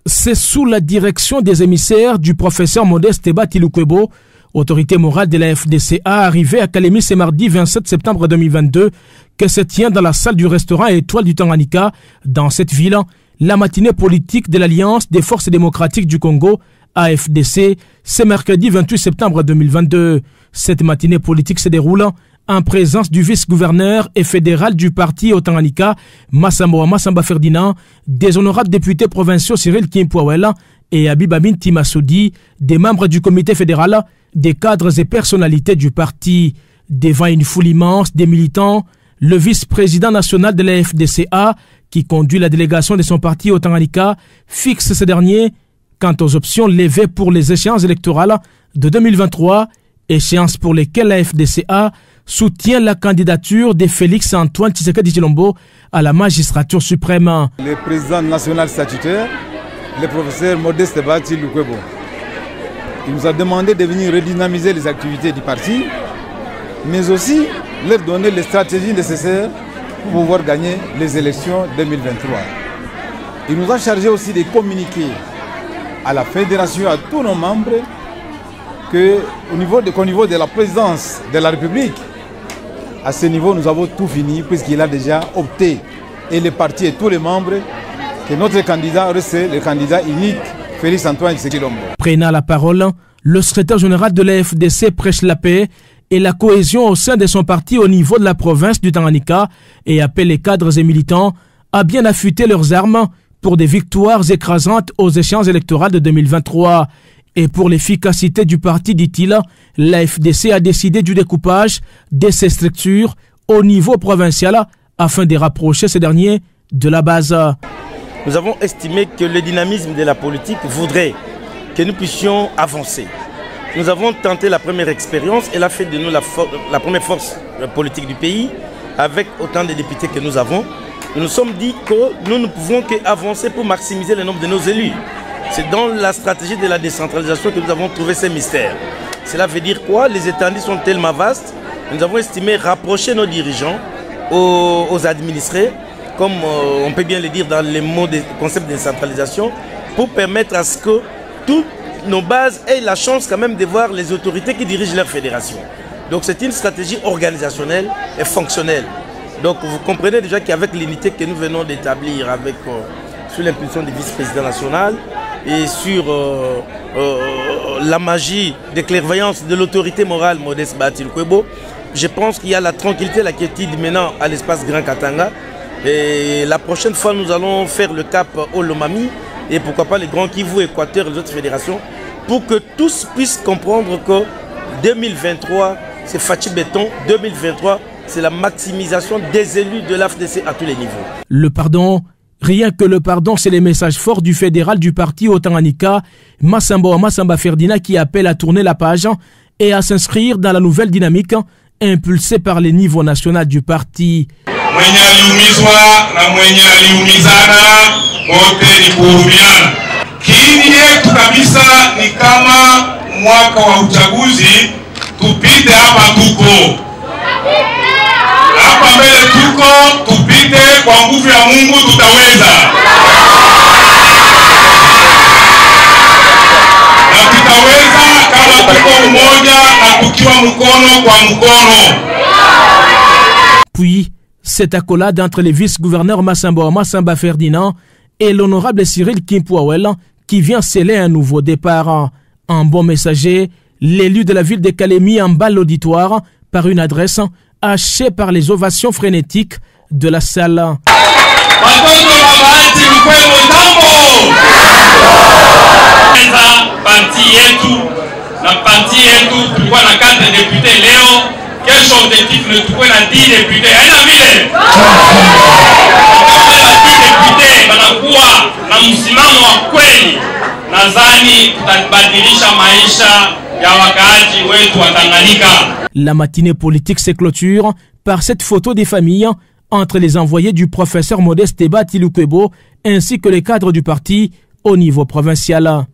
C'est sous la direction des émissaires du professeur Modeste Batilukwebo, autorité morale de la FDCA, arrivée à Kalemi ce mardi 27 septembre 2022, que se tient dans la salle du restaurant Étoile du Tanganyika, dans cette ville, la matinée politique de l'Alliance des forces démocratiques du Congo, AFDC, ce mercredi 28 septembre 2022. Cette matinée politique se déroule en présence du vice-gouverneur et fédéral du parti au Tanganyika, Massamba Ferdinand, des honorables députés provinciaux Cyril Kimpouawela et Abibamin Timassoudi, des membres du comité fédéral, des cadres et personnalités du parti. Devant une foule immense des militants, le vice-président national de la FDCA, qui conduit la délégation de son parti au Tanganyika, fixe ce dernier quant aux options levées pour les échéances électorales de 2023, échéances pour lesquelles la FDCA soutient la candidature de Félix Antoine Tshisekedi Tshilombo à la magistrature suprême. Le président national statutaire, le professeur Modeste Batilukwebo, il nous a demandé de venir redynamiser les activités du parti, mais aussi leur donner les stratégies nécessaires pour pouvoir gagner les élections 2023. Il nous a chargé aussi de communiquer à la fédération, à tous nos membres, qu'au niveau de la présidence de la République, à ce niveau, nous avons tout fini, puisqu'il a déjà opté, et les partis et tous les membres, que notre candidat reste le candidat unique, Félix Antoine Tshisekedi Tshilombo. Prenant la parole, le secrétaire général de la FDC prêche la paix et la cohésion au sein de son parti au niveau de la province du Tanganyika et appelle les cadres et militants à bien affûter leurs armes pour des victoires écrasantes aux échéances électorales de 2023. Et pour l'efficacité du parti, dit-il, la FDC a décidé du découpage de ces structures au niveau provincial afin de rapprocher ces derniers de la base. Nous avons estimé que le dynamisme de la politique voudrait que nous puissions avancer. Nous avons tenté la première expérience, elle a fait de nous la première force politique du pays, avec autant de députés que nous avons. Nous nous sommes dit que nous ne pouvons qu'avancer pour maximiser le nombre de nos élus. C'est dans la stratégie de la décentralisation que nous avons trouvé ces mystères. Cela veut dire quoi? Les étendues sont tellement vastes, nous avons estimé rapprocher nos dirigeants aux administrés, comme on peut bien le dire dans les mots du concept de décentralisation, pour permettre à ce que toutes nos bases aient la chance quand même de voir les autorités qui dirigent leur fédération. Donc c'est une stratégie organisationnelle et fonctionnelle. Donc vous comprenez déjà qu'avec l'unité que nous venons d'établir avec sous l'impulsion du vice-président national et sur la magie de clairvoyance de l'autorité morale Modeste Batilukwebo, je pense qu'il y a la tranquillité, la quiétude maintenant à l'espace Grand Katanga. Et la prochaine fois, nous allons faire le cap au Lomami et pourquoi pas les Grands Kivu, Équateur et les autres fédérations pour que tous puissent comprendre que 2023, c'est Fachi Béton, 2023, c'est la maximisation des élus de l'AFDC à tous les niveaux. Le pardon, rien que le pardon, c'est les messages forts du fédéral du parti au Tanganyika, Massamba Ferdinand, qui appelle à tourner la page et à s'inscrire dans la nouvelle dynamique impulsée par les niveaux nationaux du parti. Mwenye aliumizwa na mwenye aliumizana wote ni kuhurumiana. Kiini yetu kabisa ni kama mwaka wa uchaguzi tupite hapa tuko. Hapa mbele tuko, tupite kwa nguvu ya Mungu tutaweza. Na tutaweza kama tuko mmoja na tukiwa mkono kwa mkono. Puis cette accolade entre les vice-gouverneurs Massamba Ferdinand et l'honorable Cyril Kimpouawela qui vient sceller un nouveau départ. Un bon messager, l'élu de la ville de Kalemi emballe l'auditoire par une adresse hachée par les ovations frénétiques de la salle. Quel objectif le trouver dans 10 députés? La matinée politique se clôture par cette photo des familles entre les envoyés du professeur Modeste Batilukwebo ainsi que les cadres du parti au niveau provincial.